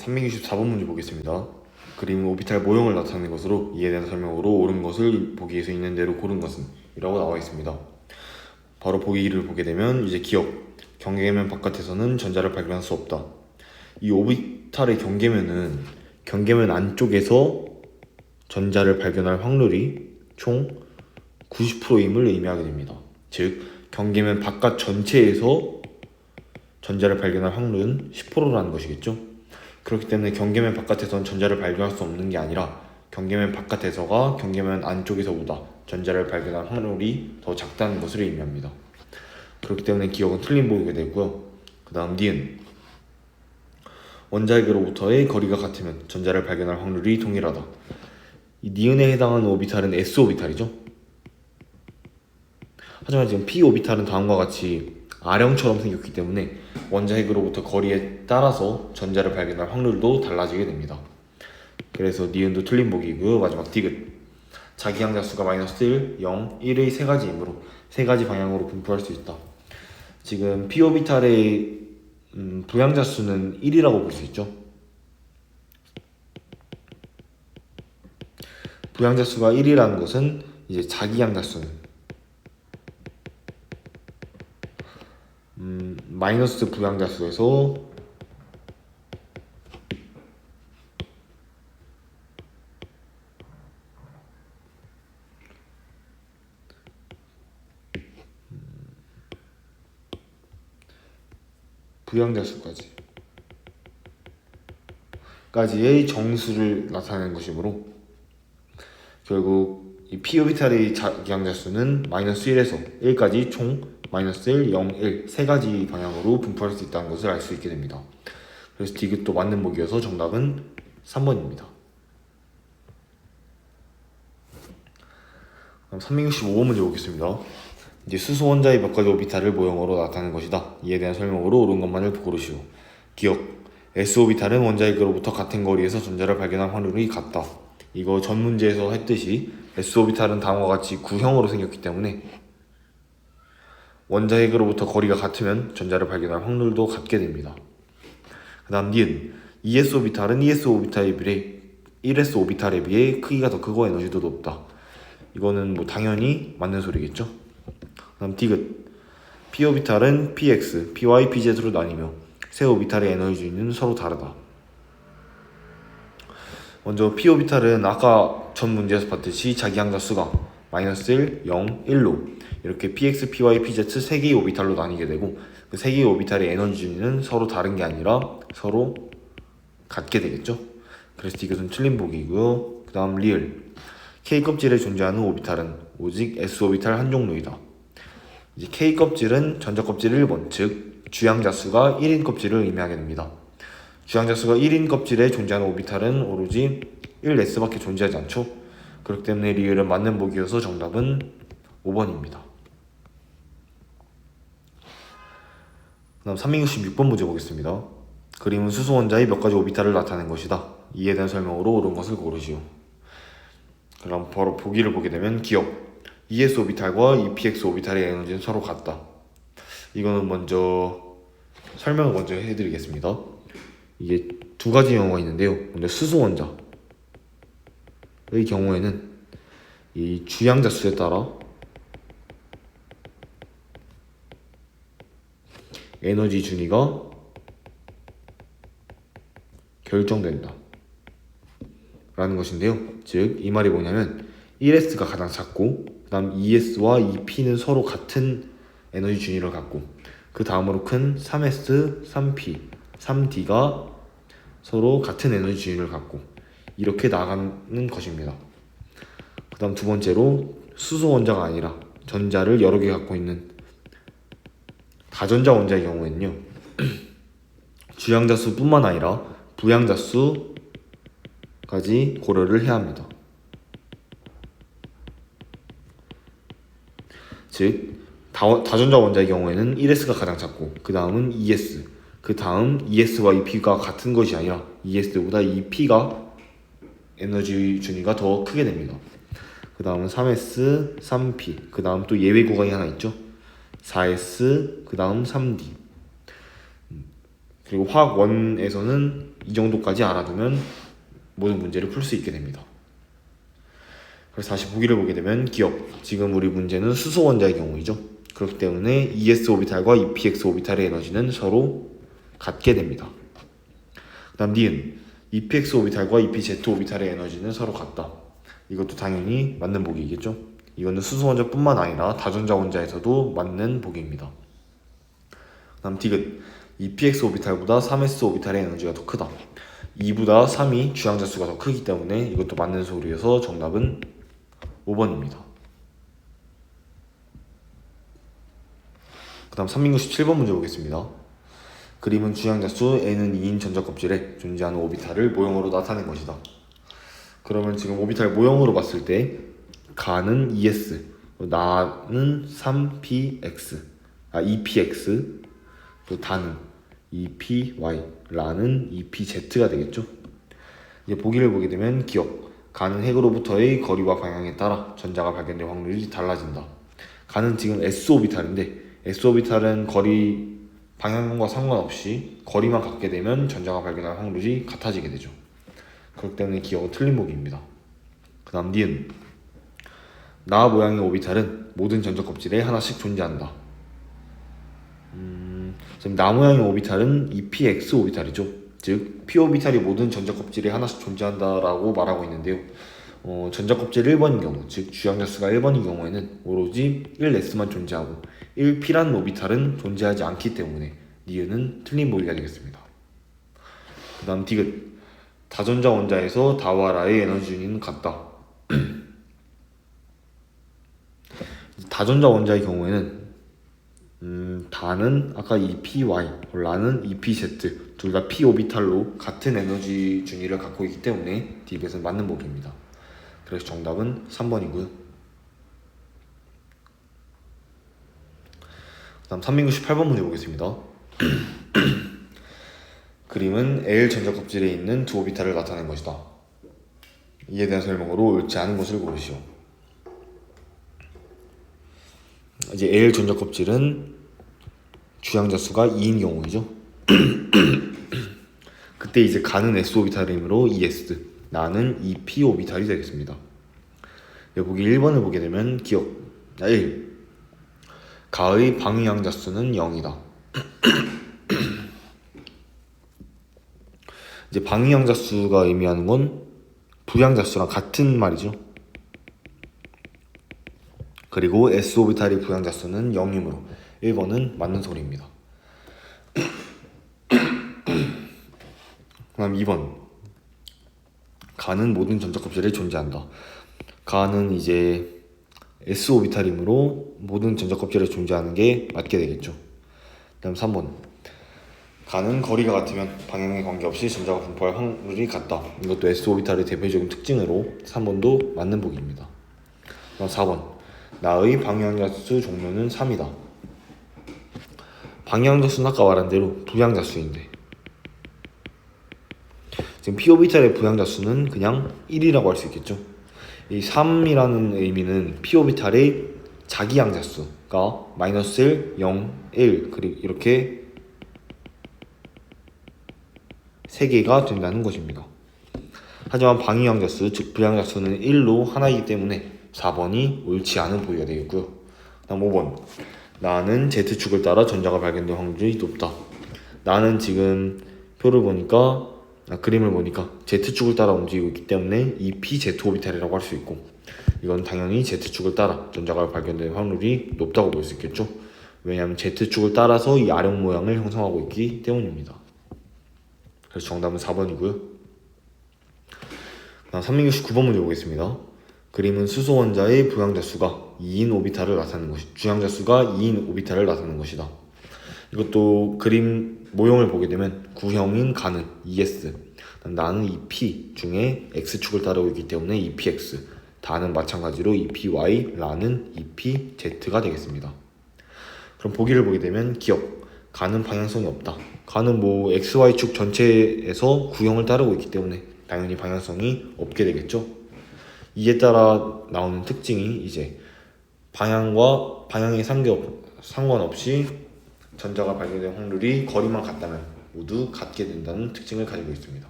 364번 문제 보겠습니다. 그림은 오비탈 모형을 나타내는 것으로 이에 대한 설명으로 옳은 것을 보기에서 있는 대로 고른 것은 이라고 나와 있습니다. 바로 보기를 보게 되면 이제 기억, 경계면 바깥에서는 전자를 발견할 수 없다. 이 오비탈의 경계면 안쪽에서 전자를 발견할 확률이 총 90%임을 의미하게 됩니다. 즉 경계면 바깥 전체에서 전자를 발견할 확률은 10%라는 것이겠죠. 그렇기 때문에 경계면 바깥에서는 전자를 발견할 수 없는 게 아니라 경계면 바깥에서가 경계면 안쪽에서보다 전자를 발견할 확률이 더 작다는 것을 의미합니다. 그렇기 때문에 기억은 틀린 보이게 되고요. 그 다음 니은, 원자핵으로부터의 거리가 같으면 전자를 발견할 확률이 동일하다. 이 니은에 해당하는 오비탈은 s오비탈이죠. 하지만 지금 p오비탈은 다음과 같이 R형처럼 생겼기 때문에 원자핵으로부터 거리에 따라서 전자를 발견할 확률도 달라지게 됩니다. 그래서 니은도 틀린 보기고요. 마지막 디귿, 자기 양자수가 -1, 0, 1의 세 가지이므로 세 가지 방향으로 분포할 수 있다. 지금 p오비탈의 부양자수는 1이라고 볼 수 있죠. 부양자수가 1이라는 것은 이제 자기 양자수는 마이너스 부양자수에서 부양자수까지의 정수를 나타내는 것이므로 결국 이 p오비탈의 자기양자수는 -1에서 1까지 총 -1, 0, 1 세 가지 방향으로 분포할 수 있다는 것을 알 수 있게 됩니다. 그래서 디귿도 맞는 보기여서 정답은 3번입니다. 그럼 365번 문제 보겠습니다. 이제 수소 원자의 몇 가지 오비탈을 모형으로 나타내는 것이다. 이에 대한 설명으로 옳은 것만을 고르시오. 기억, s오비탈은 원자핵으로부터 같은 거리에서 전자를 발견할 확률이 같다. 이거 전 문제에서 했듯이 s오비탈은 다음과 같이 구형으로 생겼기 때문에 원자핵으로부터 거리가 같으면 전자를 발견할 확률도 같게 됩니다. 그 다음 니은, ES오비탈은 ES오비탈에 비해 크기가 더 크고 에너지도 높다. 이거는 뭐 당연히 맞는 소리겠죠. 그 다음 디귿, p오비탈은 px, py, pz로 나뉘며 세 오비탈의 에너지 주위는 서로 다르다. 먼저 p오비탈은 아까 전 문제에서 봤듯이 자기 양자수가 -1, 0, 1로 이렇게 px, py, pz 세 개의 오비탈로 나뉘게 되고 그 세 개의 오비탈의 에너지 주위는 서로 다른 게 아니라 서로 같게 되겠죠. 그래서 이것은 틀린 보기고요. 그 다음 리을, K 껍질에 존재하는 오비탈은 오직 s오비탈 한 종류이다. 이제 K 껍질은 전자 껍질 1번, 즉 주양자수가 1인 껍질을 의미하게 됩니다. 주양자수가 1인 껍질에 존재하는 오비탈은 오로지 1s밖에 존재하지 않죠. 그렇기 때문에 리을은 맞는 보기여서 정답은 5번입니다. 그 다음 366번 문제 보겠습니다. 그림은 수소 원자의 몇 가지 오비탈을 나타낸 것이다. 이에 대한 설명으로 옳은 것을 고르시오. 그럼 바로 보기를 보게 되면 기억, ES 오비탈과 EPX 오비탈의 에너지는 서로 같다. 이거는 먼저 설명을 먼저 해드리겠습니다. 이게 두 가지 경우가 있는데요. 먼저 수소 원자의 경우에는 이 주양자수에 따라 에너지 준위가 결정된다 라는 것인데요. 즉 이 말이 뭐냐면 1s가 가장 작고 그 다음 2s와 2p는 서로 같은 에너지 준위를 갖고 그 다음으로 큰 3s, 3p, 3d가 서로 같은 에너지 준위를 갖고 이렇게 나가는 것입니다. 그 다음 두 번째로 수소 원자가 아니라 전자를 여러 개 갖고 있는 다전자 원자의 경우에는요. 주양자수 뿐만 아니라 부양자수까지 고려를 해야 합니다. 즉 다전자 원자의 경우에는 1s가 가장 작고 그 다음은 2s, 그 다음 2s와 2p가 같은 것이 아니라 2s보다 2p가 에너지 준위가 더 크게 됩니다. 그 다음은 3s, 3p, 그 다음 또 예외 구간이 하나 있죠. 4s, 그 다음 3d. 그리고 화학 1에서는 이 정도까지 알아두면 모든 문제를 풀 수 있게 됩니다. 그래서 다시 보기를 보게 되면 기억, 지금 우리 문제는 수소 원자의 경우이죠. 그렇기 때문에 ES 오비탈과 EPX 오비탈의 에너지는 서로 같게 됩니다. 그 다음 니은, EPX 오비탈과 EPZ 오비탈의 에너지는 서로 같다. 이것도 당연히 맞는 보기이겠죠. 이거는 수소 원자뿐만 아니라 다전자 원자에서도 맞는 보기입니다. 그 다음 디귿, EPX 오비탈보다 3S 오비탈의 에너지가 더 크다. 2보다 3이 주양자 수가 더 크기 때문에 이것도 맞는 소리여서 정답은 5번입니다. 그 다음 367번 문제 보겠습니다. 그림은 주양자수 N은 2인 전자껍질에 존재하는 오비탈을 모형으로 나타낸 것이다. 그러면 지금 오비탈 모형으로 봤을 때 가는 ES, 나는 3px, EPX, 또 다는 EPY, 라는 EPZ가 되겠죠. 이제 보기를 보게 되면 기억, 가는 핵으로부터의 거리와 방향에 따라 전자가 발견될 확률이 달라진다. 가는 지금 S오비탈인데 S오비탈은 거리 방향과 상관없이 거리만 갖게 되면 전자가 발견할 확률이 같아지게 되죠. 그렇기 때문에 기억은 틀린 보기입니다. 그 다음 니은, 나 모양의 오비탈은 모든 전자 껍질에 하나씩 존재한다. 지금 나 모양의 오비탈은 EPX 오비탈이죠. 즉 P 오비탈이 모든 전자 껍질에 하나씩 존재한다라고 말하고 있는데요. 전자 껍질 1번인 경우, 즉 주양자 수가 1번인 경우에는 오로지 1s만 존재하고 1p라는 오비탈은 존재하지 않기 때문에 니은은 틀린 보기가 되겠습니다. 그 다음 디귿, 다전자 원자에서 다와 라의 에너지 준위는 같다. 다전자 원자의 경우에는 다는 아까 EPY, 라는 EPZ 둘 다 P 오비탈로 같은 에너지 준위를 갖고 있기 때문에 디귿은 맞는 보기입니다. 그래서 정답은 3번이고요. 그 다음 368번 문제 보겠습니다. 그림은 L 전자 껍질에 있는 두 오비탈을 나타낸 것이다. 이에 대한 설명으로 옳지 않은 것을 고르시오. 이제 L 전자 껍질은 주양자 수가 2인 경우이죠. 그때 이제 가는 S 오비탈이므로 ES, 나는 EP 오비탈이 되겠습니다. 보기 1번을 보게 되면 기억 1. 가의 방위양자 수는 0이다. 이제 방위양자 수가 의미하는 건 부양자 수랑 같은 말이죠. 그리고 S 오비탈의 부양자 수는 0이므로 1번은 맞는 소리입니다. 그다음 2번, 가는 모든 전자 껍질에 존재한다. 가는 이제 S 오비탈이므로 모든 전자 껍질에 존재하는 게 맞게 되겠죠. 그다음 3번, 가는 거리가 같으면 방향에 관계없이 전자가 분포할 확률이 같다. 이것도 S 오비탈의 대표적인 특징으로 3번도 맞는 보기입니다. 그다음 4번, 나의 방향자수 종류는 3이다. 방향자수는 아까 말한 대로 부양자수인데 지금 P 오비탈의 부양자수는 그냥 1이라고 할 수 있겠죠. 이 3이라는 의미는 P 오비탈의 자기양자수가 -1, 0, 1 그리고 이렇게 3개가 된다는 것입니다. 하지만 방위양자수, 즉 부양자수는 1로 하나이기 때문에 4번이 옳지 않은 보기가 되겠고요. 다음 5번, 나는 Z축을 따라 전자가 발견될 확률이 높다. 나는 지금 표를 보니까 그림을 보니까 Z축을 따라 움직이고 있기 때문에 EPZ 오비탈이라고 할 수 있고, 이건 당연히 Z축을 따라 전자가 발견될 확률이 높다고 볼 수 있겠죠. 왜냐하면 Z축을 따라서 이 아령 모양을 형성하고 있기 때문입니다. 그래서 정답은 4번이고요. 다음 369번 문제 보겠습니다. 그림은 수소 원자의 부양자 수가 2인 오비탈을 나타내는 것이, 주양자 수가 2인 오비탈을 나타내는 것이다. 이것도 그림 모형을 보게 되면 구형인 가는 ES, 나는 EP 중에 X축을 따르고 있기 때문에 EPX, 다는 마찬가지로 EPY, 라는 EPZ가 되겠습니다. 그럼 보기를 보게 되면 기억, 가는 방향성이 없다. 가는 XY축 전체에서 구형을 따르고 있기 때문에 당연히 방향성이 없게 되겠죠. 이에 따라 나오는 특징이 이제 방향과 방향에 상관없이 전자가 발견될 확률이 거리만 같다면 모두 같게 된다는 특징을 가지고 있습니다.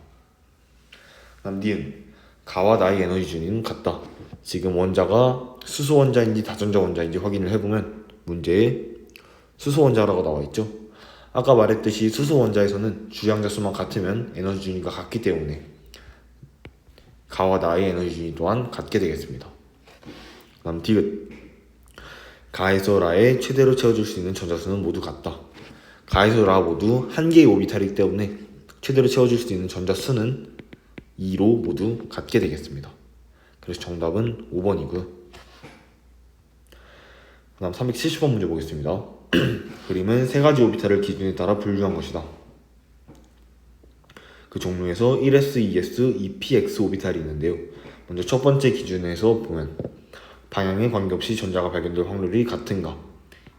다음 니은 가와 나의 에너지 준위는 같다. 지금 원자가 수소 원자인지 다전자 원자인지 확인을 해보면 문제에 수소 원자라고 나와 있죠. 아까 말했듯이 수소 원자에서는 주양자 수만 같으면 에너지 준위가 같기 때문에 가와 나의 에너지 준위 또한 같게 되겠습니다. 다음 디귿 가에서 라에 최대로 채워줄 수 있는 전자수는 모두 같다. 가에서 라 모두 한 개의 오비탈이기 때문에 최대로 채워줄 수 있는 전자수는 2로 모두 같게 되겠습니다. 그래서 정답은 5번이고요. 그 다음 370번 문제 보겠습니다. 그림은 세 가지 오비탈을 기준에 따라 분류한 것이다. 그 종류에서 1s, 2s, 2px 오비탈이 있는데요. 먼저 첫 번째 기준에서 보면 방향에 관계없이 전자가 발견될 확률이 같은가?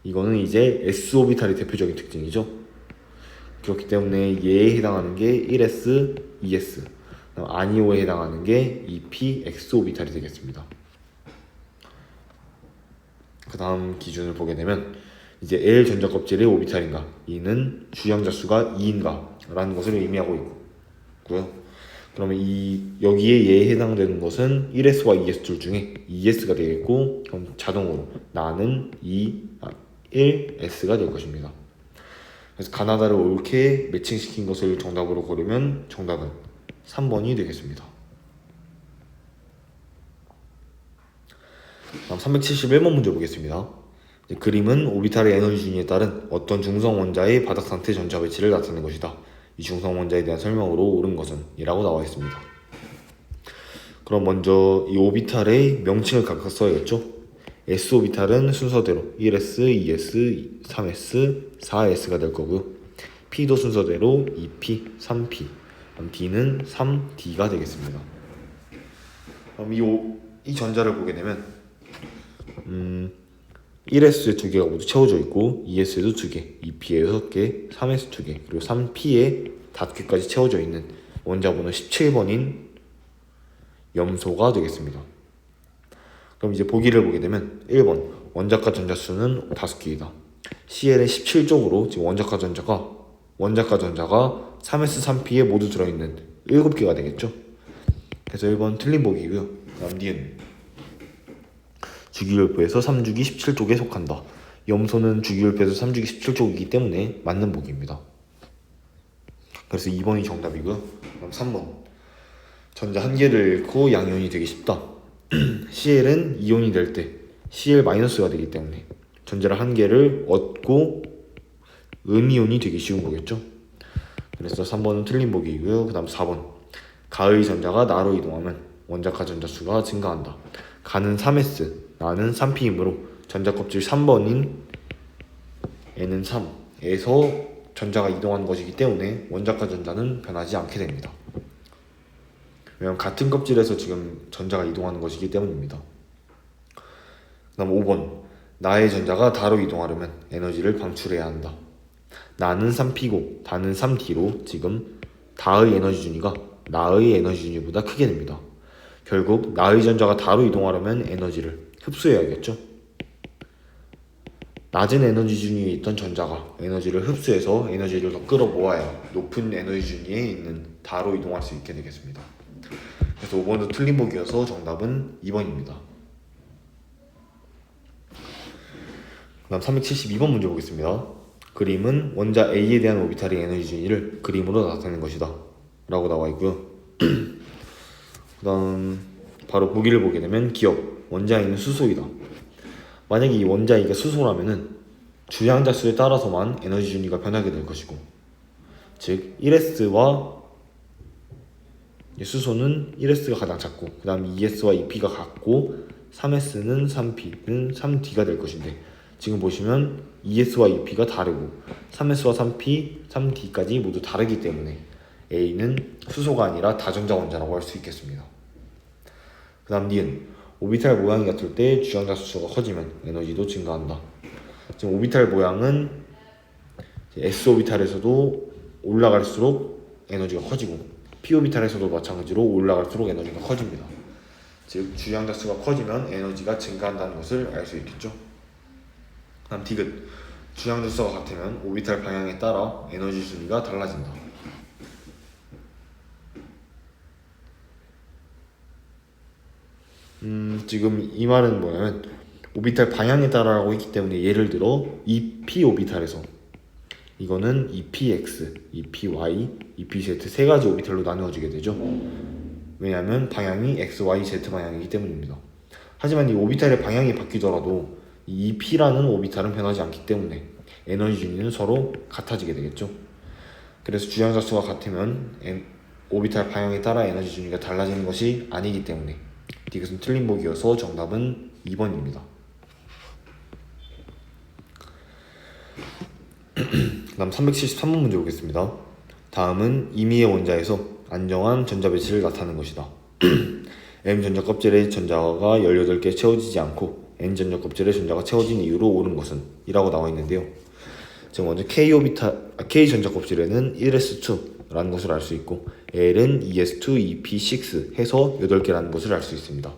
이거는 이제 s 오비탈의 대표적인 특징이죠. 그렇기 때문에 얘에 해당하는 게 1s, 2s, 아니오에 해당하는 게 2px 오비탈이 되겠습니다. 그 다음 기준을 보게 되면 이제 L 전자 껍질의 오비탈인가, 이는 주양자 수가 2인가 라는 것을 의미하고 있고요. 그러면 여기에 얘에 해당되는 것은 1s와 2s 둘 중에 2s가 되겠고, 그럼 자동으로 나는 1s가 될 것입니다. 그래서 가나다를 옳게 매칭시킨 것을 정답으로 고르면 정답은 3번이 되겠습니다. 다음 371번 문제 보겠습니다. 그림은 오비탈의 에너지 준위에 따른 어떤 중성 원자의 바닥 상태 전자 배치를 나타낸 것이다. 이 중성 원자에 대한 설명으로 옳은 것은 이라고 나와 있습니다. 그럼 먼저 이 오비탈의 명칭을 각각 써야겠죠. S 오비탈은 순서대로 1s, 2s, 3s, 4s가 될 거고요. P도 순서대로 2p, 3p, D는 3D가 되겠습니다. 그럼 이 전자를 보게 되면 1s에 2개가 모두 채워져 있고 2s에도 2개, 2p에 6개, 3s 2개, 그리고 3p에 5개까지 채워져 있는 원자번호 17번인 염소가 되겠습니다. 그럼 이제 보기를 보게 되면 1번 원자과 전자수는 5개이다. CL은 17쪽으로 지금 원자과 전자가 3s, 3p에 모두 들어있는 7개가 되겠죠. 그래서 1번 틀린 보기고요. 다음 니은 주기율표에서 3주기 17쪽에 속한다. 염소는 주기율표에서 3주기 17쪽이기 때문에 맞는 보기입니다. 그래서 2번이 정답이고요. 그럼 3번 전자 한 개를 잃고 양이온이 되기 쉽다. CL은 이온이 될 때 CL-가 되기 때문에 전자를 한 개를 얻고 음이온이 되기 쉬운 거겠죠. 그래서 3번은 틀린 보기이고요. 그 다음 4번 가의 전자가 나로 이동하면 원자과 전자수가 증가한다. 가는 3s, 나는 3p이므로 전자 껍질 3번인 N은 3에서 전자가 이동하는 것이기 때문에 원자과 전자는 변하지 않게 됩니다. 왜냐면 같은 껍질에서 지금 전자가 이동하는 것이기 때문입니다. 그 다음 5번 나의 전자가 다로 이동하려면 에너지를 방출해야 한다. 나는 3p고 다는 3d로 지금 다의 에너지 준위가 나의 에너지 준위보다 크게 됩니다. 결국 나의 전자가 다로 이동하려면 에너지를 흡수해야겠죠. 낮은 에너지 준위에 있던 전자가 에너지를 흡수해서 에너지를 더 끌어모아야 높은 에너지 준위에 있는 다로 이동할 수 있게 되겠습니다. 그래서 5번도 틀린 보기여서 정답은 2번입니다. 그 다음 372번 문제 보겠습니다. 그림은 원자 A에 대한 오비탈의 에너지 준위를 그림으로 나타낸 것이다 라고 나와 있고요. 그 다음 바로 보기를 보게 되면 기억, 원자 A는 수소이다. 만약에 이 원자 A가 수소라면은 주양자 수에 따라서만 에너지 준위가 변하게 될 것이고, 즉 1s와 수소는 1s가 가장 작고 그 다음 2s와 2p가 같고 3s는 3p는 3d가 될 것인데, 지금 보시면 2s와 2p가 다르고 3s와 3p, 3d까지 모두 다르기 때문에 A는 수소가 아니라 다전자 원자라고 할 수 있겠습니다. 그 다음 니은 오비탈 모양이 같을 때 주양자 수가 커지면 에너지도 증가한다. 지금 오비탈 모양은 S 오비탈에서도 올라갈수록 에너지가 커지고 P 오비탈에서도 마찬가지로 올라갈수록 에너지가 커집니다. 즉 주양자 수가 커지면 에너지가 증가한다는 것을 알 수 있겠죠. 다음 디귿 주양 질서가 같으면 오비탈 방향에 따라 에너지 순위가 달라진다. 지금 이 말은 뭐냐면 오비탈 방향에 따라라고 했기 때문에 예를 들어 EP 오비탈에서 이거는 EPX, EPY, EPZ 세 가지 오비탈로 나누어지게 되죠. 왜냐하면 방향이 X, Y, Z 방향이기 때문입니다. 하지만 이 오비탈의 방향이 바뀌더라도 이 EP라는 오비탈은 변하지 않기 때문에 에너지 준위는 서로 같아지게 되겠죠. 그래서 주양 자수가 같으면 오비탈 방향에 따라 에너지 준위가 달라지는 것이 아니기 때문에 이것은 틀린 보기여서 정답은 2번입니다. 다음 373번 문제 보겠습니다. 다음은 임의의 원자에서 안정한 전자 배치를 나타내는 것이다. M 전자 껍질에 전자가 18개 채워지지 않고 N 전자 껍질에 전자가 채워진 이유로 옳은 것은? 이라고 나와 있는데요. 지금 먼저 K 전자 껍질에는 1s2라는 것을 알 수 있고 L은 2s2, 2p6 해서 8개라는 것을 알 수 있습니다.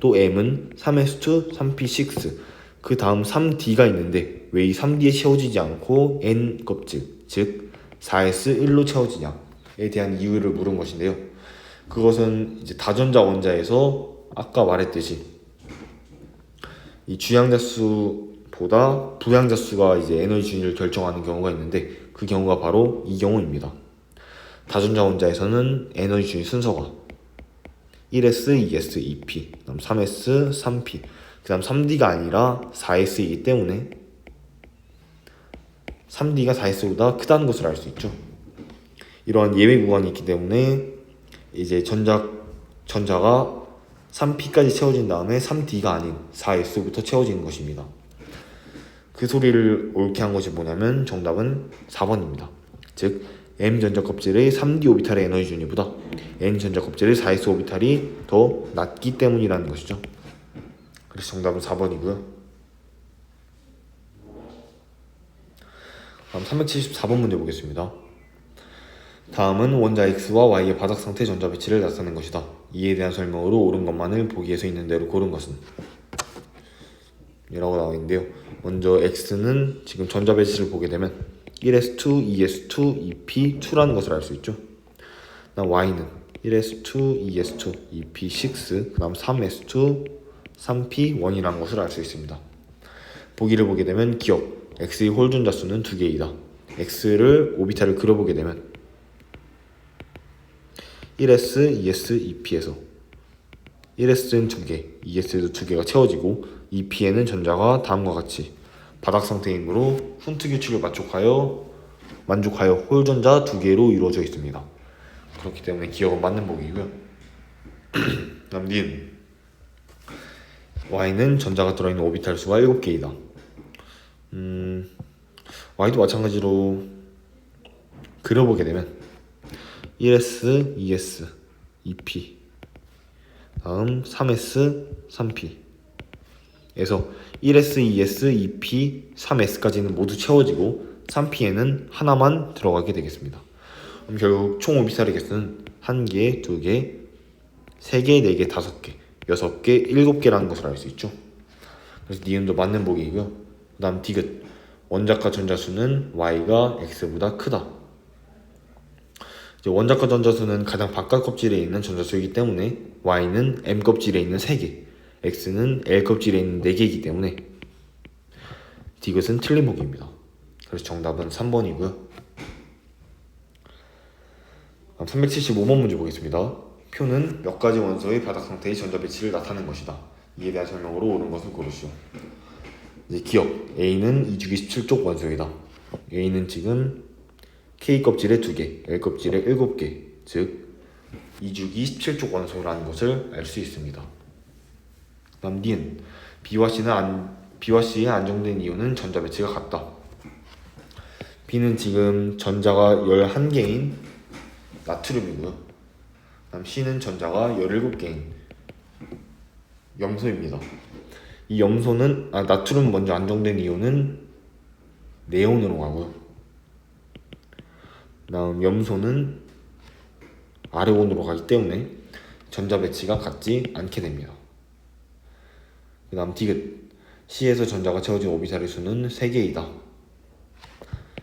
또 M은 3s2, 3p6 그 다음 3D가 있는데 왜 이 3D에 채워지지 않고 N 껍질, 즉 4s1로 채워지냐에 대한 이유를 물은 것인데요. 그것은 이제 다전자 원자에서 아까 말했듯이 이 주양자수보다 부양자수가 이제 에너지 준위를 결정하는 경우가 있는데 그 경우가 바로 이 경우입니다. 다전자 원자에서는 에너지 준위 순서가 1s, 2s, 2p, 그다음 3s, 3p, 그다음 3d가 아니라 4s이기 때문에 3d가 4s보다 크다는 것을 알 수 있죠. 이러한 예외 구간이 있기 때문에 이제 전자가 3p까지 채워진 다음에 3d가 아닌 4s부터 채워지는 것입니다. 그 소리를 옳게 한 것이 뭐냐면 정답은 4번입니다. 즉 M 전자 껍질의 3d 오비탈의 에너지 준위보다 N 전자 껍질의 4s 오비탈이 더 낮기 때문이라는 것이죠. 그래서 정답은 4번이고요. 다음 374번 문제 보겠습니다. 다음은 원자 X와 Y의 바닥 상태 전자 배치를 나타낸 것이다. 이에 대한 설명으로 옳은 것만을 보기에서 있는 대로 고른 것은? 이라고 나와 있는데요. 먼저 X는 지금 전자 배치를 보게 되면 1s2, 2s2, 2p2라는 것을 알 수 있죠. 그다음 Y는 1s2, 2s2, 2p6, 그다음 3s2, 3p1이라는 것을 알 수 있습니다. 보기를 보게 되면 기억 X의 홀전자 수는 2개이다. X를 오비탈을 그려보게 되면 1s, 2s, 2p에서 1s는 2개, 2s도 2개가 채워지고 2p에는 전자가 다음과 같이 바닥 상태이므로 훈트 규칙을 만족하여 홀전자 2개로 이루어져 있습니다. 그렇기 때문에 기억은 맞는 보기이고요. 다음 니은 Y는 전자가 들어있는 오비탈 수가 7개이다. Y도 마찬가지로 그려보게 되면 1s, 2s, 2p 다음 3s, 3p 에서 1s, 2s, 2p, 3s까지는 모두 채워지고 3p에는 하나만 들어가게 되겠습니다. 그럼 결국 총 오비탈의 개수는 1개, 2개, 3개, 4개, 5개, 6개, 7개라는 것을 알 수 있죠. 그래서 니은도 맞는 보기이고요. 그 다음 디귿 원자과 전자수는 Y가 X보다 크다. 이제 원자과 전자수는 가장 바깥 껍질에 있는 전자수이기 때문에 Y는 M 껍질에 있는 3개, X는 L 껍질에 있는 4개이기 때문에 디귿은 틀린 보기입니다. 그래서 정답은 3번이고요. 375번 문제 보겠습니다. 표는 몇 가지 원소의 바닥 상태의 전자 배치를 나타낸 것이다. 이에 대한 설명으로 옳은 것을 고르시오. 이제 기억 A는 2주기 17쪽 원소이다. A는 지금 K 껍질에 2개, L 껍질에 7개, 즉 2주기 17쪽 원소라는 것을 알 수 있습니다. 다음 니은 B와 C의 안정된 이유는 전자 배치가 같다. B는 지금 전자가 11개인 나트륨이고요. 다음 C는 전자가 17개인 염소입니다. 이 염소는 나트륨 먼저 안정된 이유는 네온으로 가고요. 다음 염소는 아르곤으로 가기 때문에 전자 배치가 같지 않게 됩니다. 그 다음 디귿 C에서 전자가 채워진 오비탈의 수는 3개이다.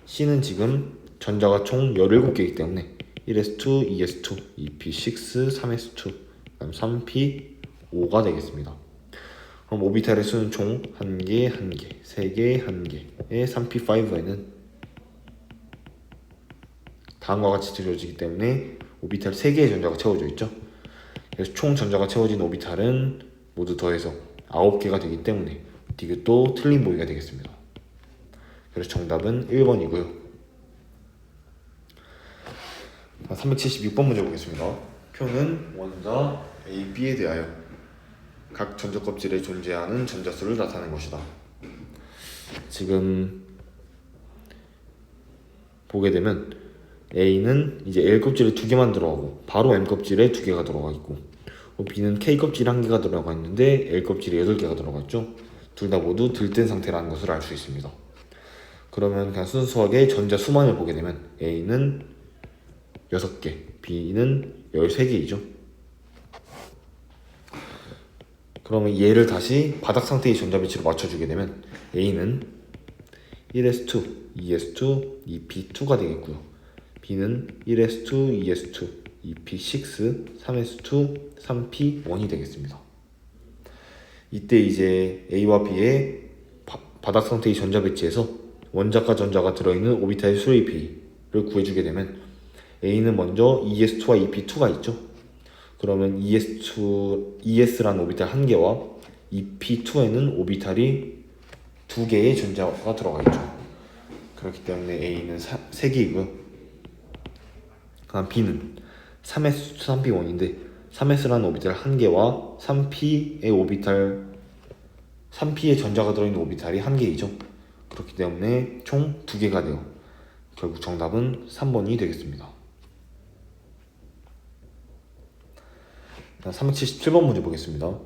C는 지금 전자가 총 17개이기 때문에 1s2, 2s2, 2p6, 3s2, 그다음 3p, 5가 되겠습니다. 그럼 오비탈의 수는 총 1개, 1개, 3개, 1개의 3p5에는 다음과 같이 주어지기 때문에 오비탈 3개의 전자가 채워져 있죠. 그래서 총 전자가 채워진 오비탈은 모두 더해서 9개가 되기 때문에 디귿도 틀린 보기가 되겠습니다. 그래서 정답은 1번이고요. 376번 문제 보겠습니다. 표는 원자 A, B에 대하여 각 전자 껍질에 존재하는 전자수를 나타낸 것이다. 지금 보게 되면 A는 이제 L 껍질에 2개만 들어가고 바로 M 껍질에 2개가 들어가 있고, B는 K 껍질에 1개가 들어가 있는데 L 껍질에 8개가 들어가 있죠. 둘 다 모두 들뜬 상태라는 것을 알 수 있습니다. 그러면 그냥 순수하게 전자 수만을 보게 되면 A는 6개, B는 13개이죠. 그러면 얘를 다시 바닥 상태의 전자 배치로 맞춰주게 되면 A는 1s2, 2s2, 2p2가 되겠고요. B는 1s2, 2s2, 2p6, 3s2, 3p1이 되겠습니다. 이때 이제 A와 B의 바닥 상태의 전자 배치에서 원자과 전자가 들어있는 오비탈의 수의 비를 구해주게 되면 A는 먼저 ES2와 EP2가 있죠. 그러면 ES라는 오비탈 1개와 EP2에는 오비탈이 2개의 전자가 들어가 있죠. 그렇기 때문에 A는 3개이고요. 그다음 B는 3s, 3p1인데 3s라는 오비탈 1개와 3p의 전자가 들어있는 오비탈이 1개이죠. 그렇기 때문에 총 2개가 돼요. 결국 정답은 3번이 되겠습니다. 377번 문제 보겠습니다.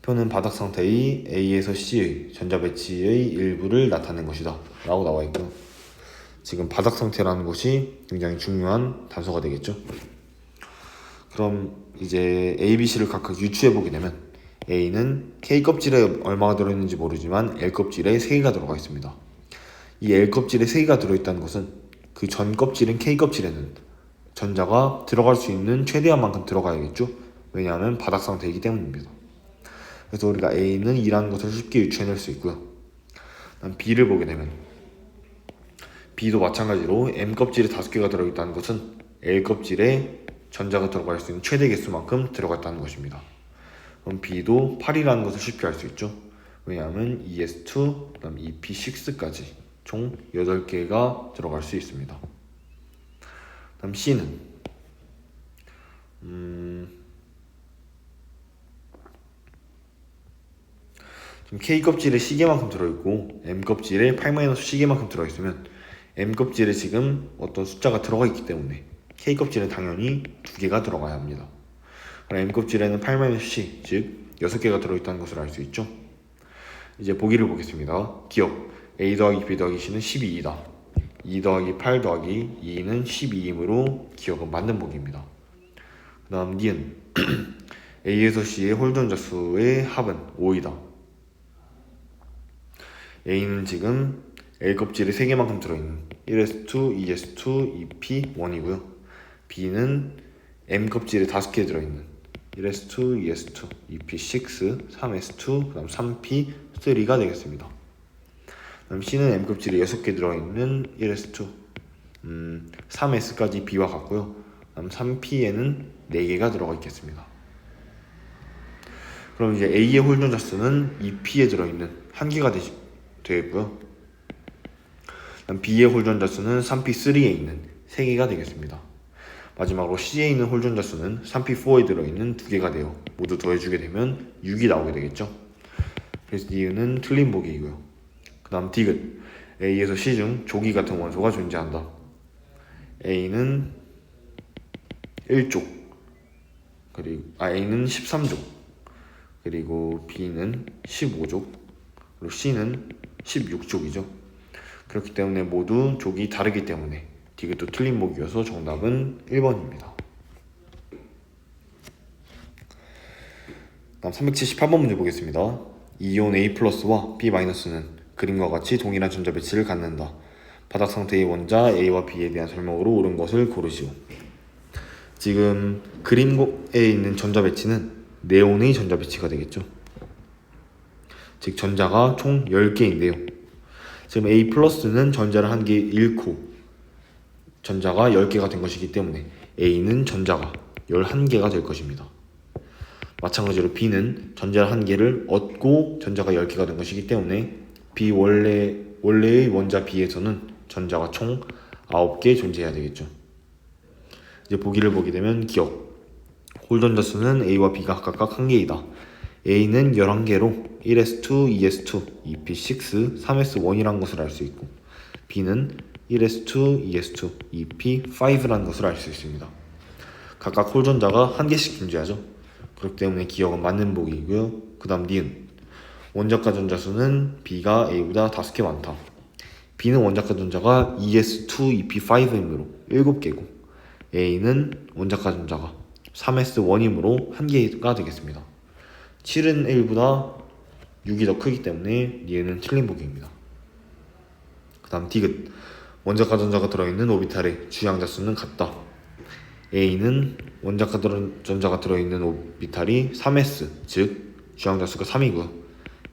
표는 바닥 상태의 A에서 C의 전자 배치의 일부를 나타낸 것이다 라고 나와 있고요. 지금 바닥 상태라는 것이 굉장히 중요한 단서가 되겠죠. 그럼 이제 A, B, C를 각각 유추해 보게 되면 A는 K 껍질에 얼마가 들어있는지 모르지만 L 껍질에 3개가 들어가 있습니다. 이 L 껍질에 3개가 들어있다는 것은 그 전 껍질인 K 껍질에는 전자가 들어갈 수 있는 최대한 만큼 들어가야겠죠. 왜냐하면 바닥 상태이기 때문입니다. 그래서 우리가 A는 2라는 것을 쉽게 유추해낼 수 있고요. 다음 B를 보게 되면 B도 마찬가지로 M 껍질에 5개가 들어있다는 것은 L 껍질에 전자가 들어갈 수 있는 최대 개수만큼 들어갔다는 것입니다. 그럼 B도 8이라는 것을 쉽게 알 수 있죠. 왜냐하면 ES2, 그다음 EP6까지 총 8개가 들어갈 수 있습니다. 다음 C는 지금 K 껍질에 C개만큼 들어있고 M 껍질에 8-C개만큼 들어있으면 M 껍질에 지금 어떤 숫자가 들어가 있기 때문에 K 껍질에 당연히 2개가 들어가야 합니다. 그럼 M 껍질에는 8-C, 즉 6개가 들어있다는 것을 알 수 있죠. 이제 보기를 보겠습니다. 기억 A 더하기 B 더하기 C는 12이다. 2 더하기 8 더하기 2는 12이므로 기억은 맞는 보기입니다. 그 다음 니은 A에서 C의 홀전자 수의 합은 5이다. A는 지금 L 껍질에 3개만큼 들어있는 1s2, 2s2, 2p1이고요. B는 M 껍질에 5개 들어있는 1s2, 2s2, 2p6, 3s2, 그 다음 3p3가 되겠습니다. 그다음 C는 M 껍질에 6개 들어있는 1s2, 3s까지 B와 같고요. 그다음 3p에는 4개가 들어가 있겠습니다. 그럼 이제 A의 홀전자 수는 2p에 들어있는 1개가 되겠고요. 그다음 B의 홀전자 수는 3p3에 있는 3개가 되겠습니다. 마지막으로 C에 있는 홀전자 수는 3p4에 들어있는 2개가 되어 모두 더해주게 되면 6이 나오게 되겠죠. 그래서 이유는 틀린 보기이고요. 그 다음 디귿 A에서 C 중 조기 같은 원소가 존재한다. A는 1족, 그리고 A는 13족, 그리고 B는 15족, 그리고 C는 16족이죠. 그렇기 때문에 모두 족이 다르기 때문에 디귿도 틀린 보기여서 정답은 1번입니다. 다음 378번 문제 보겠습니다. 이온 A+와 B-는 그림과 같이 동일한 전자 배치를 갖는다. 바닥 상태의 원자 A와 B에 대한 설명으로 옳은 것을 고르시오. 지금 그림에 있는 전자 배치는 네온의 전자 배치가 되겠죠. 즉 전자가 총 10개인데요. 지금 A 플러스는 전자를 1개 잃고 전자가 10개가 된 것이기 때문에 A는 전자가 11개가 될 것입니다. 마찬가지로 B는 전자를 1개를 얻고 전자가 10개가 된 것이기 때문에 B 원래의 원자 B에서는 전자가 총 9개 존재해야 되겠죠. 이제 보기를 보게 되면 기억. 홀전자 수는 A와 B가 각각 1개이다. A는 11개로 1s2, 2s2, 2p6, 3s1이라는 것을 알 수 있고 B는 1s2, 2s2, 2p5라는 것을 알 수 있습니다. 각각 홀전자가 1개씩 존재하죠. 그렇기 때문에 기억은 맞는 보기이고요. 그 다음 니은. 원자가 전자수는 B가 A보다 5개 많다. B는 원자가 전자가 2s2, 2p5이므로 7개고 A는 원자가 전자가 3s1이므로 1개가 되겠습니다. 7은 1보다 6이 더 크기 때문에 니은은 틀린 보기입니다. 그 다음 디귿. 원자가 전자가 들어있는 오비탈의 주양자 수는 같다. A는 원자가 전자가 들어있는 오비탈이 3s, 즉 주양자 수가 3이고요.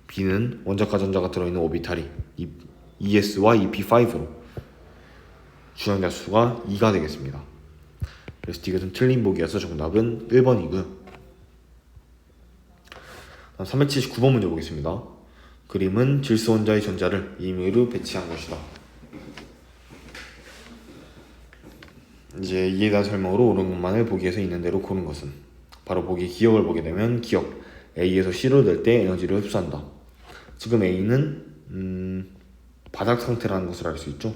B는 원자가 전자가 들어있는 오비탈이 2s와 2p5로 주양자 수가 2가 되겠습니다. 그래서 디귿은 틀린 보기여서 정답은 1번이고요. 379번 문제 보겠습니다. 그림은 질소 원자의 전자를 임의로 배치한 것이다. 이제 이에 대한 설명으로 옳은 것만을 보기에서 있는 대로 고른 것은 바로 보기 기억을 보게 되면 기억 A에서 C로 될 때 에너지를 흡수한다. 지금 A는 바닥 상태라는 것을 알 수 있죠.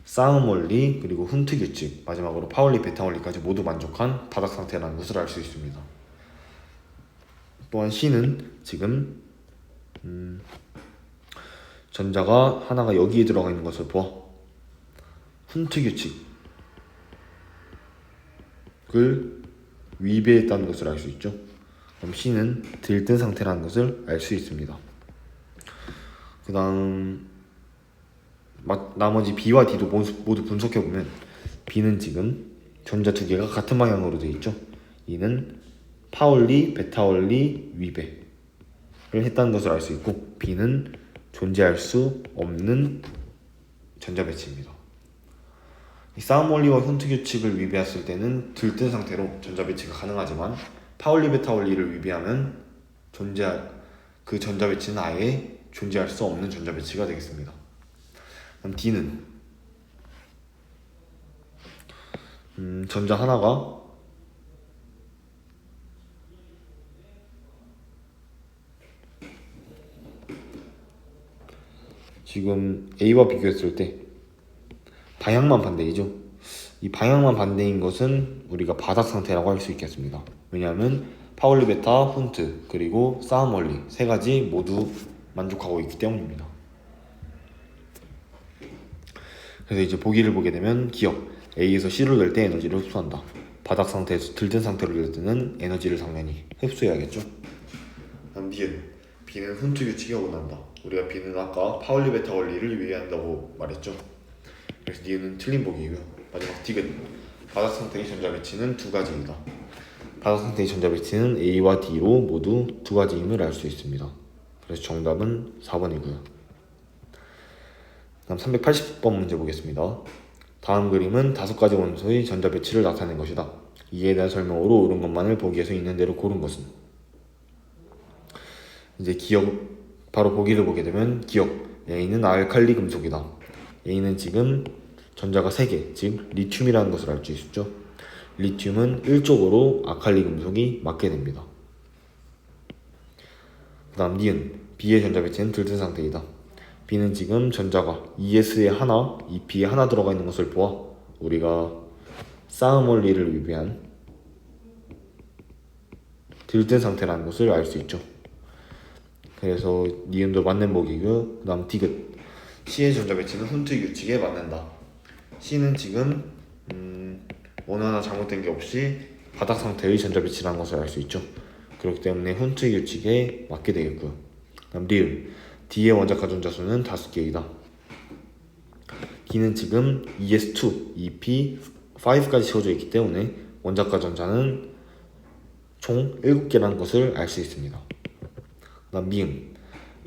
싸움 원리 그리고 훈트 규칙 마지막으로 파울리 베타 원리까지 모두 만족한 바닥 상태라는 것을 알 수 있습니다. 또한 C는 지금 전자가 하나가 여기에 들어가 있는 것을 보아 훈트 규칙을 위배했다는 것을 알 수 있죠. 그럼 C는 들뜬 상태라는 것을 알 수 있습니다. 그 다음 나머지 B와 D도 모두 분석해보면 B는 지금 전자 두 개가 같은 방향으로 되어 있죠. E는 파울리, 베타 원리, 위배를 했다는 것을 알 수 있고 B는 존재할 수 없는 전자 배치입니다. 이 싸움 원리와 훈트 규칙을 위배했을 때는 들뜬 상태로 전자 배치가 가능하지만 파울리, 베타 원리를 위배하면 그 전자 배치는 아예 존재할 수 없는 전자 배치가 되겠습니다. 그럼 D는 전자 하나가 지금 A와 비교했을 때 방향만 반대이죠. 이 방향만 반대인 것은 우리가 바닥 상태라고 할 수 있겠습니다. 왜냐하면 파울리 베타, 훈트, 그리고 싸움 원리 세 가지 모두 만족하고 있기 때문입니다. 그래서 이제 보기를 보게 되면 기억 A에서 C로 될 때 에너지를 흡수한다. 바닥 상태에서 들뜬 상태로 될 때는 에너지를 당연히 흡수해야겠죠. 다음 B는 훈트 규칙이 어긋난다. 우리가 B는 아까 파울리 베타 원리를 위배한다고 말했죠. 그래서 니은은 틀린 보기이고요. 마지막 디귿. 바닥 상태의 전자 배치는 두 가지이다. 바닥 상태의 전자 배치는 A와 D로 모두 두 가지임을 알 수 있습니다. 그래서 정답은 4번이고요. 다음 380번 문제 보겠습니다. 다음 그림은 5가지 원소의 전자 배치를 나타낸 것이다. 이에 대한 설명으로 옳은 것만을 보기에서 있는 대로 고른 것은 이제 기억 바로 보기를 보게 되면 기억 A는 알칼리 금속이다. A는 지금 전자가 3개, 즉 리튬이라는 것을 알 수 있죠. 리튬은 1쪽으로 알칼리 금속이 맞게 됩니다. 그 다음 니은 B의 전자 배치는 들뜬 상태이다. B는 지금 전자가 2s에 하나, 2p에 하나 들어가 있는 것을 보아 우리가 싸움 원리를 위배한 들뜬 상태라는 것을 알 수 있죠. 그래서 니은도 맞는 보기고요. 그 다음 디귿 C의 전자 배치는 훈트 규칙에 맞는다. C는 지금 어느 하나 잘못된 게 없이 바닥 상태의 전자 배치라는 것을 알 수 있죠. 그렇기 때문에 훈트 규칙에 맞게 되겠고요. 다음 리을 D의 원자가 전자 수는 5개이다. D는 지금 ES2, EP5까지 지워져 있기 때문에 원자과 전자는 총 7개라는 것을 알 수 있습니다. 다음 미음.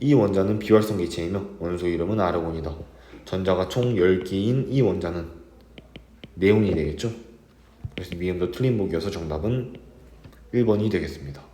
이 원자는 비활성 기체이며 원소 이름은 아르곤이다. 전자가 총 10개인 이 원자는 네온이 되겠죠? 그래서 미음도 틀린 보기여서 정답은 1번이 되겠습니다.